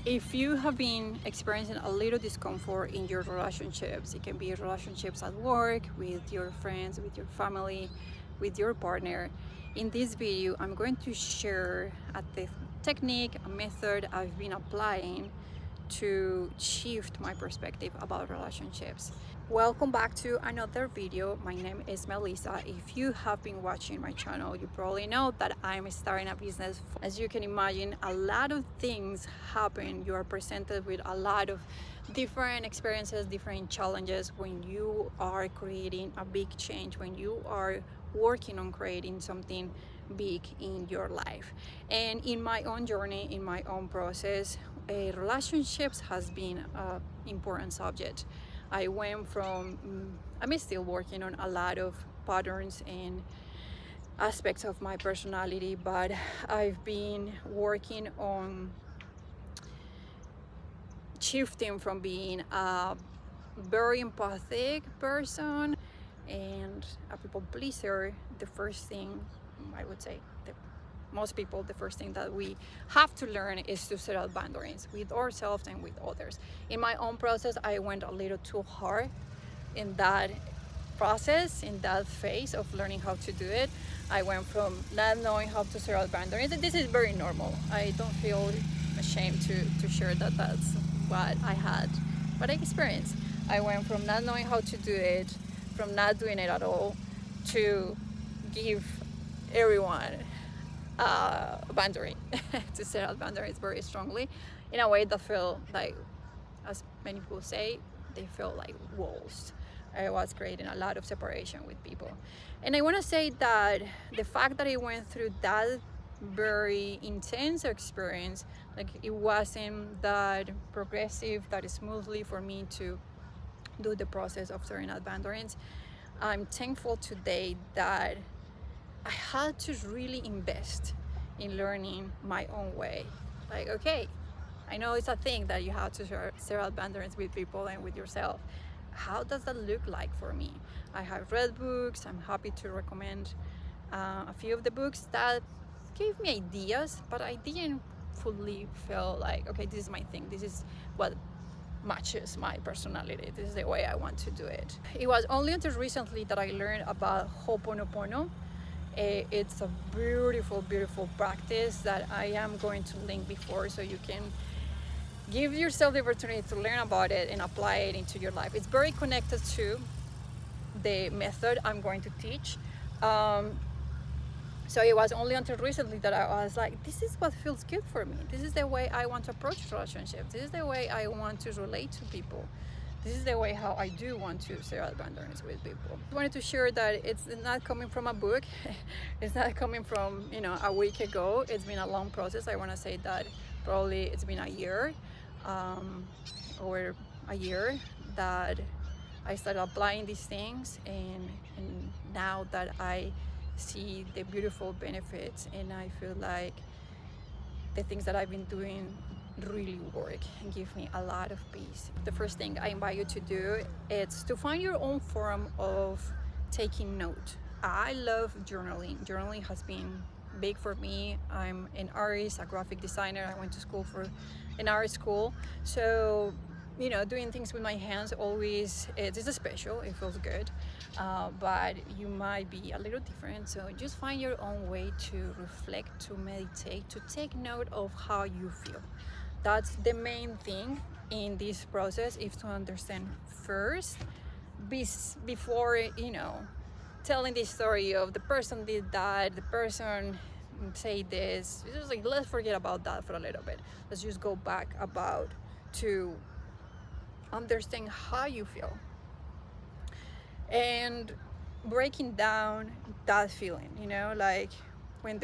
If you have been experiencing a little discomfort in your relationships, it can be relationships at work, with your friends, with your family, with your partner. In this video, I'm going to share a technique, a method I've been applying to shift my perspective about relationships. Welcome back to another video. My name is Melisa. If you have been watching my channel, you probably know that I'm starting a business. As you can imagine, a lot of things happen. You are presented with a lot of different experiences, different challenges when you are creating a big change, when you are working on creating something big in your life. And in my own journey, in my own process, relationships has been an important subject. I went from, I'm still working on a lot of patterns and aspects of my personality, but I've been working on shifting from being a very empathic person and a people pleaser. The first thing I would say, most people, the first thing that we have to learn is to set out boundaries with ourselves and with others. In my own process, I went a little too hard in that process, in that phase of learning how to do it. I went from not knowing how to set out boundaries, and this is very normal. I don't feel ashamed to share that that's what I had, what I experienced. I went from not knowing how to do it, from not doing it at all, to give everyone boundary to set out boundaries very strongly in a way that felt like, as many people say, they felt like walls. I was creating a lot of separation with people. And I want to say that the fact that I went through that very intense experience, like it wasn't that progressive, that smoothly for me to do the process of setting out boundaries. I'm thankful today that I had to really invest in learning my own way. Like, okay, I know it's a thing that you have to set out boundaries with people and with yourself. How does that look like for me? I have read books. I'm happy to recommend a few of the books that gave me ideas, but I didn't fully feel like, okay, this is my thing. This is what matches my personality. This is the way I want to do it. It was only until recently that I learned about Ho'oponopono. It's a beautiful, beautiful practice that I am going to link before, so you can give yourself the opportunity to learn about it and apply it into your life. It's very connected to the method I'm going to teach. So it was only until recently that I was like, this is what feels good for me. This is the way I want to approach relationships. This is the way I want to relate to people. This is the way how I do want to set out boundaries with people. I wanted to share that it's not coming from a book. It's not coming from, a week ago. It's been a long process. I want to say that probably it's been a year, or a year that I started applying these things, and now that I see the beautiful benefits, and I feel like the things that I've been doing really work and give me a lot of peace. The first thing I invite you to do is to find your own form of taking note. I love journaling. Journaling has been big for me. I'm an artist, a graphic designer. I went to school for an art school, so doing things with my hands always it's special. It feels good, but you might be a little different, so just find your own way to reflect, to meditate, to take note of how you feel. That's the main thing in this process, is to understand first before telling the story of the person did that, the person say this. It's just like, let's forget about that for a little bit. Let's just go back about to understand how you feel and breaking down that feeling, like when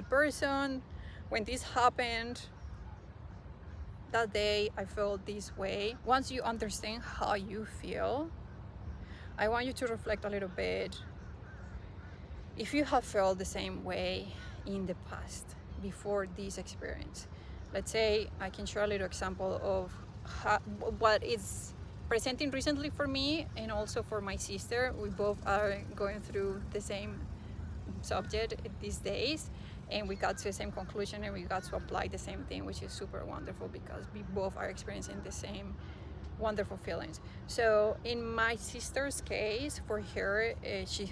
this happened that day, I felt this way. Once you understand how you feel, I want you to reflect a little bit if you have felt the same way in the past before this experience. Let's say I can share a little example of what is presenting recently for me and also for my sister. We both are going through the same subject these days, and we got to the same conclusion, and we got to apply the same thing, which is super wonderful because we both are experiencing the same wonderful feelings. So in my sister's case, for her, she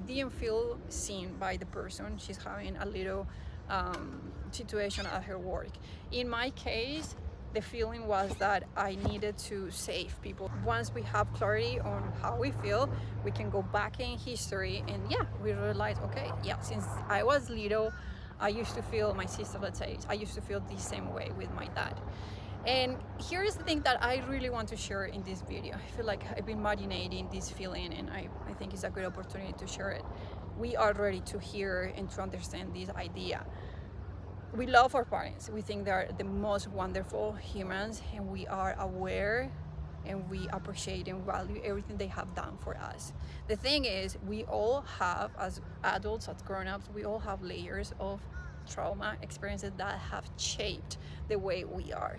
didn't feel seen by the person. She's having a little situation at her work. In my case, the feeling was that I needed to save people. Once we have clarity on how we feel, we can go back in history, and yeah, we realize, okay, yeah, since I was little, I used to feel, my sister, let's say, I used to feel the same way with my dad. And here's the thing that I really want to share in this video. I feel like I've been marinating this feeling, and I think it's a good opportunity to share it. We are ready to hear and to understand this idea. We love our parents. We think they're the most wonderful humans, and we are aware and we appreciate and value everything they have done for us. The thing is, we all have, as adults, as grown-ups, we all have layers of trauma experiences that have shaped the way we are.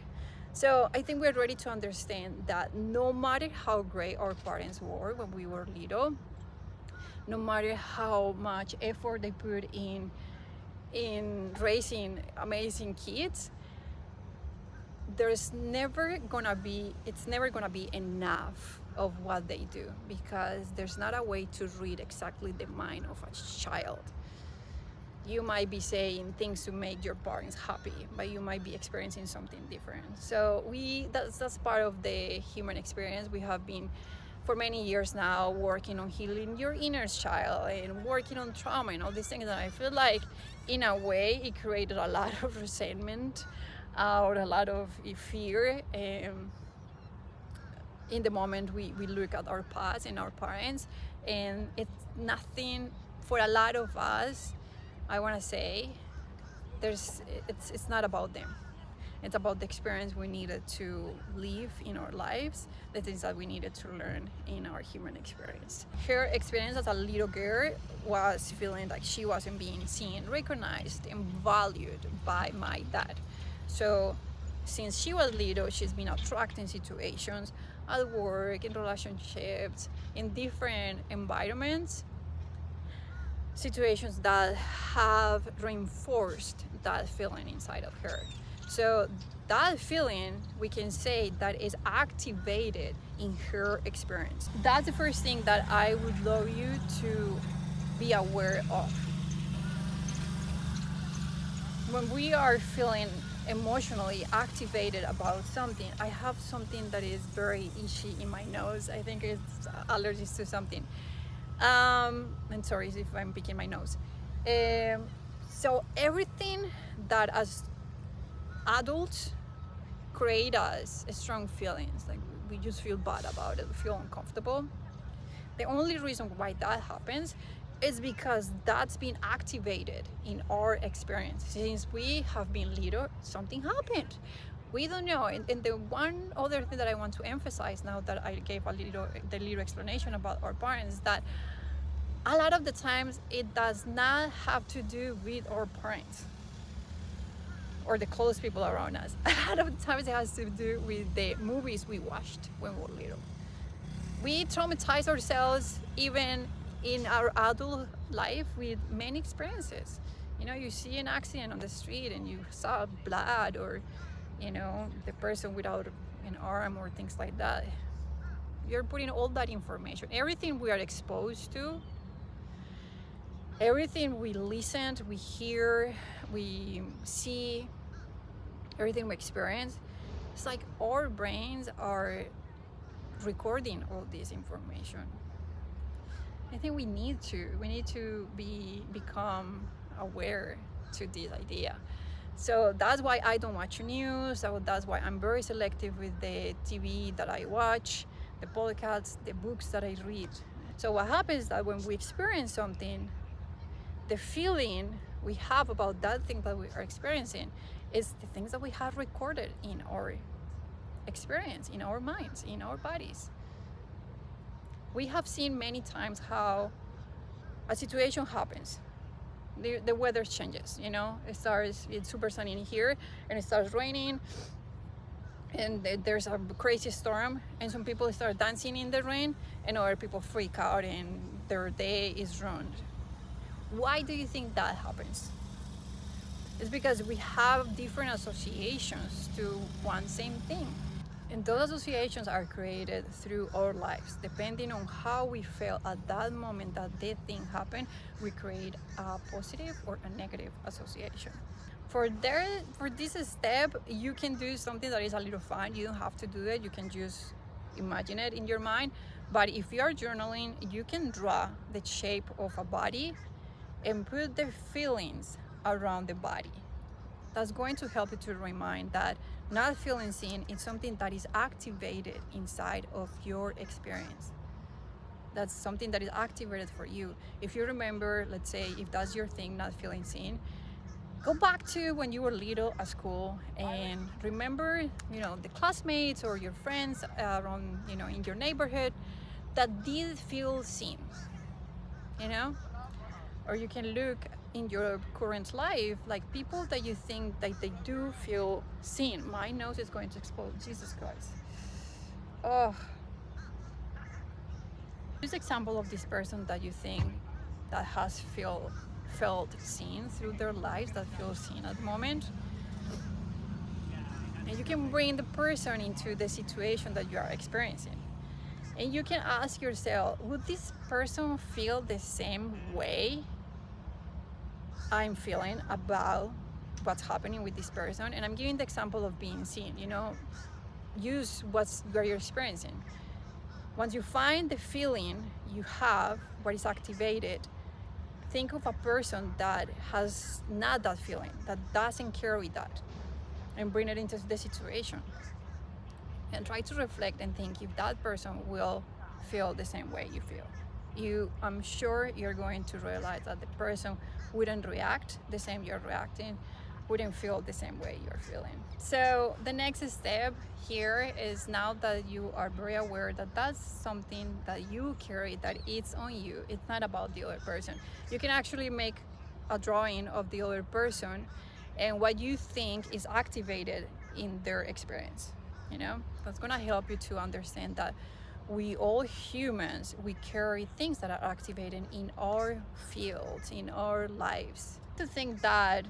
So I think we're ready to understand that no matter how great our parents were when we were little, no matter how much effort they put in raising amazing kids, it's never gonna be enough of what they do, because there's not a way to read exactly the mind of a child. You might be saying things to make your parents happy, but you might be experiencing something different. So that's part of the human experience. We have been for many years now working on healing your inner child and working on trauma and all these things, and I feel like in a way it created a lot of resentment or a lot of fear in the moment we look at our past and our parents, and it's nothing. For a lot of us, I want to say, it's not about them. It's about the experience we needed to live in our lives, the things that we needed to learn in our human experience. Her experience as a little girl was feeling like she wasn't being seen, recognized, and valued by my dad. So since she was little, she's been attracting situations at work, in relationships, in different environments, situations that have reinforced that feeling inside of her. So that feeling, we can say, that is activated in her experience. That's the first thing that I would love you to be aware of. When we are feeling emotionally activated about something, I have something that is very itchy in my nose. I think it's allergies to something. And sorry if I'm picking my nose. So everything that as adults create us strong feelings, like we just feel bad about it, we feel uncomfortable. The only reason why that happens is because that's been activated in our experience. Since we have been little, something happened. We don't know. And the one other thing that I want to emphasize now that I gave the little explanation about our parents, that a lot of the times it does not have to do with our parents or the close people around us. A lot of the times it has to do with the movies we watched when we were little. We traumatize ourselves even in our adult life with many experiences. You know, you see an accident on the street and you saw blood, or you know, the person without an arm or things like that. You're putting all that information, everything we are exposed to, everything we listen, we hear, we see, everything we experience. It's like our brains are recording all this information. I think we need to become aware to this idea. So that's why I don't watch news. So that's why I'm very selective with the TV that I watch, the podcasts, the books that I read. So what happens is that when we experience something, the feeling we have about that thing that we are experiencing is the things that we have recorded in our experience, in our minds, in our bodies. We have seen many times how a situation happens. The weather changes, you know, it's super sunny in here and it starts raining and there's a crazy storm, and some people start dancing in the rain and other people freak out and their day is ruined. Why do you think that happens? It's because we have different associations to one same thing. And those associations are created through our lives. Depending on how we feel at that moment that thing happened, we create a positive or a negative association. For this step, you can do something that is a little fun. You don't have to do it. You can just imagine it in your mind. But if you are journaling, you can draw the shape of a body and put the feelings around the body. That's going to help you to remind that not feeling seen is something that is activated inside of your experience. That's something that is activated for you. If you remember, let's say, if that's your thing, not feeling seen, go back to when you were little at school and remember, the classmates or your friends around, in your neighborhood that did feel seen, or you can look in your current life, like people that you think that they do feel seen. My nose is going to explode, Jesus Christ. Oh, this example of this person that you think that has felt seen through their lives, that feels seen at the moment, and you can bring the person into the situation that you are experiencing, and you can ask yourself, would this person feel the same way I'm feeling about what's happening with this person? And I'm giving the example of being seen. Use what you're experiencing. Once you find the feeling you have, what is activated, think of a person that has not that feeling, that doesn't carry that, and bring it into the situation. And try to reflect and think if that person will feel the same way you feel. I'm sure you're going to realize that the person wouldn't react the same you're reacting, wouldn't feel the same way you're feeling. So the next step here is, now that you are very aware that that's something that you carry, that it's on you, it's not about the other person. You can actually make a drawing of the other person and what you think is activated in their experience. That's gonna help you to understand that we all humans, we carry things that are activated in our fields, in our lives. To think that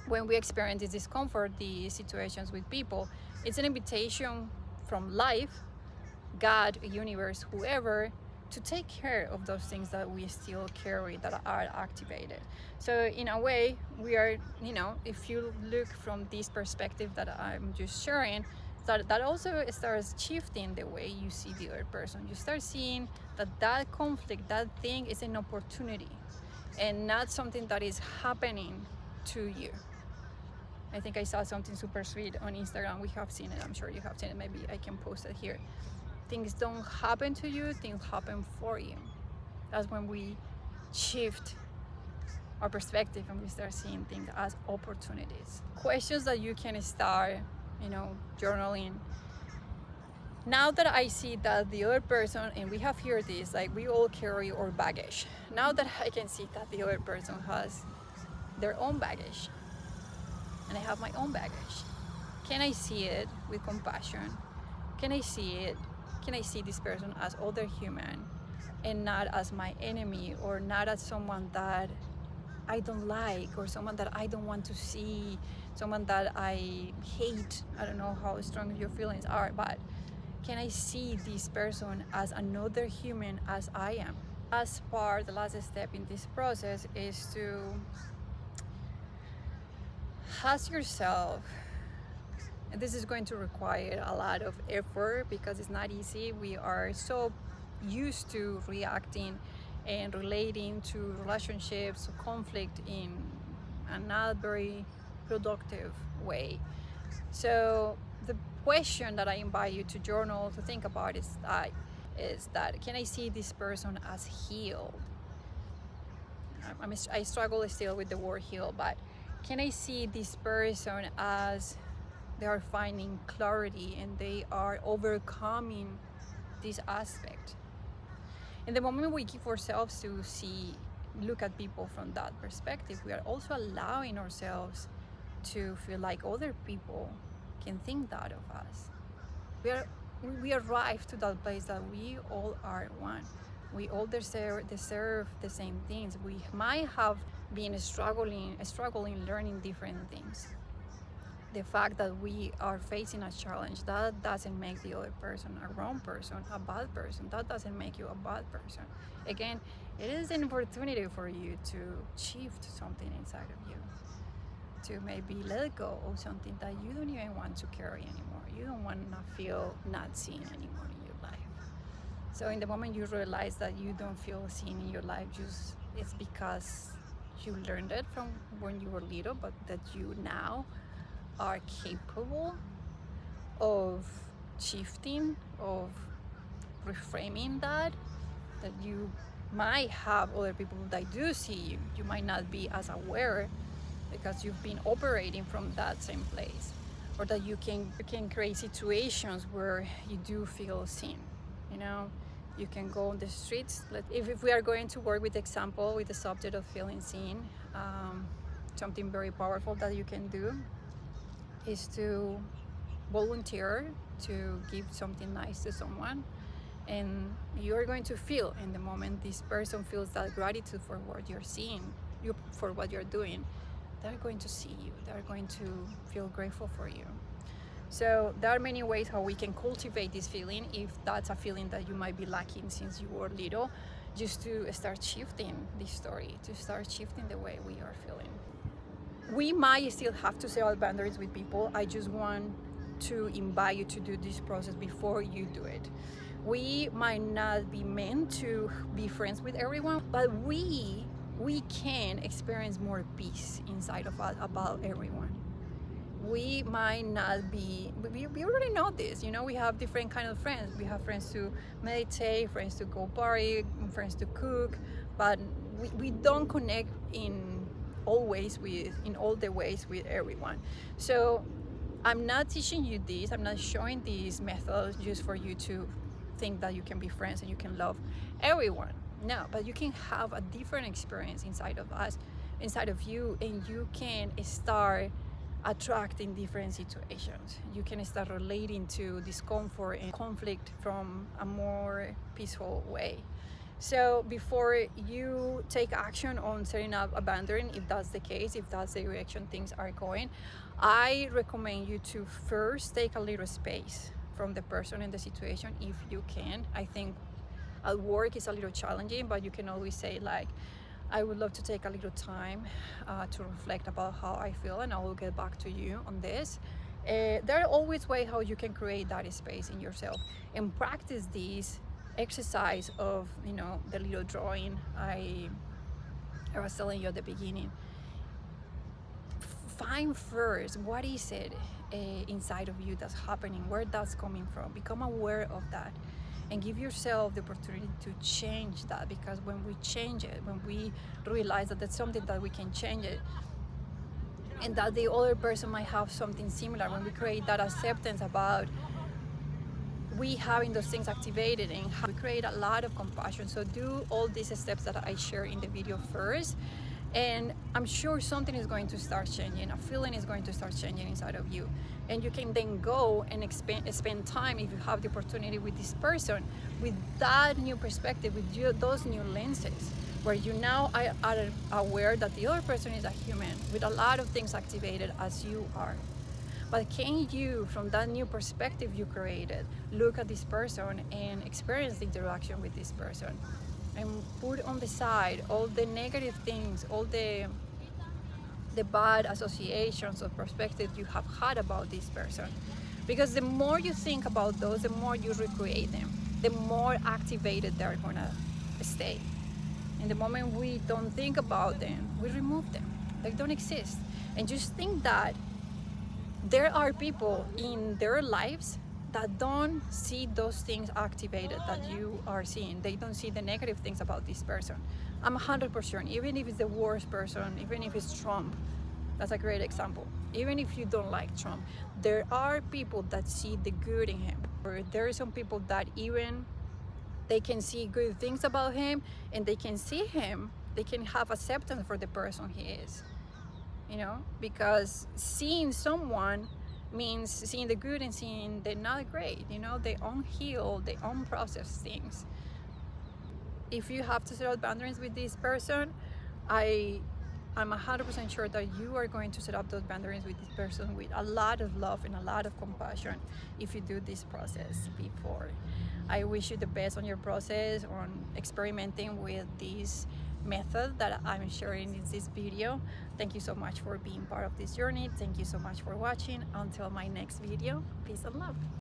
when we experience this discomfort, these situations with people, it's an invitation from life, God, universe, whoever, to take care of those things that we still carry that are activated. So in a way, we are, if you look from this perspective that I'm just sharing, that also starts shifting the way you see the other person. You start seeing that conflict, that thing is an opportunity and not something that is happening to you. I think I saw something super sweet on Instagram. We have seen it. I'm sure you have seen it. Maybe I can post it here. Things don't happen to you, things happen for you. That's when we shift our perspective and we start seeing things as opportunities. Questions that you can start, journaling. Now that I see that the other person, and we have here this, like we all carry our baggage. Now that I can see that the other person has their own baggage and I have my own baggage, can I see it with compassion? Can I see this person as other human and not as my enemy, or not as someone that I don't like, or someone that I don't want to see, someone that I hate? I don't know how strong your feelings are, but can I see this person as another human as I am? The last step in this process is to ask yourself, and this is going to require a lot of effort because it's not easy. We are so used to reacting and relating to relationships, conflict in a not very productive way. So the question that I invite you to journal, to think about is that can I see this person as healed? I struggle still with the word heal, but can I see this person as they are finding clarity and they are overcoming this aspect? In the moment we give ourselves to look at people from that perspective, we are also allowing ourselves to feel like other people can think that of us. We arrive to that place that we all are one. We all deserve the same things. We might have been struggling learning different things. The fact that we are facing a challenge, that doesn't make the other person a wrong person, a bad person. That doesn't make you a bad person. Again, it is an opportunity for you to shift something inside of you, to maybe let go of something that you don't even want to carry anymore. You don't want to feel not seen anymore in your life. So in the moment you realize that you don't feel seen in your life, just it's because you learned it from when you were little, but that you now are capable of shifting, of reframing that you might have other people that do see you. You might not be as aware because you've been operating from that same place, or that you can create situations where you do feel seen. You know, you can go on the streets. If we are going to work with example with the subject of feeling seen, something very powerful that you can do is to volunteer to give something nice to someone, and you're going to feel in the moment this person feels that gratitude for what you're seeing, for what you're doing, they're going to see you, they're going to feel grateful for you. So there are many ways how we can cultivate this feeling, if that's a feeling that you might be lacking since you were little, just to start shifting this story, to start shifting the way we are feeling. We might still have to set boundaries with people. I just want to invite you to do this process before you do it. We might not be meant to be friends with everyone, but we can experience more peace inside of us about everyone. We might not be, we already know this, you know, we have different kind of friends. We have friends to meditate, friends to go party, friends to cook, but we don't connect in all the ways with everyone. So I'm not teaching you this, I'm not showing these methods just for you to think that you can be friends and you can love everyone. No, but you can have a different experience inside of us, inside of you, and you can start attracting different situations. You can start relating to discomfort and conflict from a more peaceful way. So before you take action on setting up a boundary, if that's the case, if that's the direction things are going, I recommend you to first take a little space from the person and the situation if you can. I think at work is a little challenging, but you can always say like, I would love to take a little time to reflect about how I feel, and I will get back to you on this. There are always ways how you can create that space in yourself and practice this exercise of, you know, the little drawing I was telling you at the beginning. Find first what is it inside of you that's happening, where that's coming from. Become aware of that and give yourself the opportunity to change that, because when we change it, when we realize that that's something that we can change it, and that the other person might have something similar, when we create that acceptance about we having those things activated, and we create a lot of compassion. So do all these steps that I share in the video first, and I'm sure something is going to start changing, a feeling is going to start changing inside of you, and you can then go and spend time, if you have the opportunity, with this person with that new perspective, with those new lenses, where you now are aware that the other person is a human with a lot of things activated as you are. But can you, from that new perspective you created, look at this person and experience the interaction with this person, and put on the side all the negative things, all the bad associations or perspectives you have had about this person. Because the more you think about those, the more you recreate them, the more activated they're gonna stay. And the moment we don't think about them, we remove them. They don't exist. And just think that there are people in their lives that don't see those things activated that you are seeing. They don't see the negative things about this person. I'm 100%, even if it's the worst person, even if it's Trump, that's a great example. Even if you don't like Trump, there are people that see the good in him. Or there are some people that even they can see good things about him, and they can see him, they can have acceptance for the person he is. You know, because seeing someone means seeing the good and seeing the not great, you know, the unhealed, the unprocessed things. if you have to set up boundaries with this person, I'm 100% sure that you are going to set up those boundaries with this person with a lot of love and a lot of compassion if you do this process before. I wish you the best on your process, on experimenting with this method that I'm sharing in this video. Thank you so much for being part of this journey. Thank you so much for watching. Until my next video, peace and love.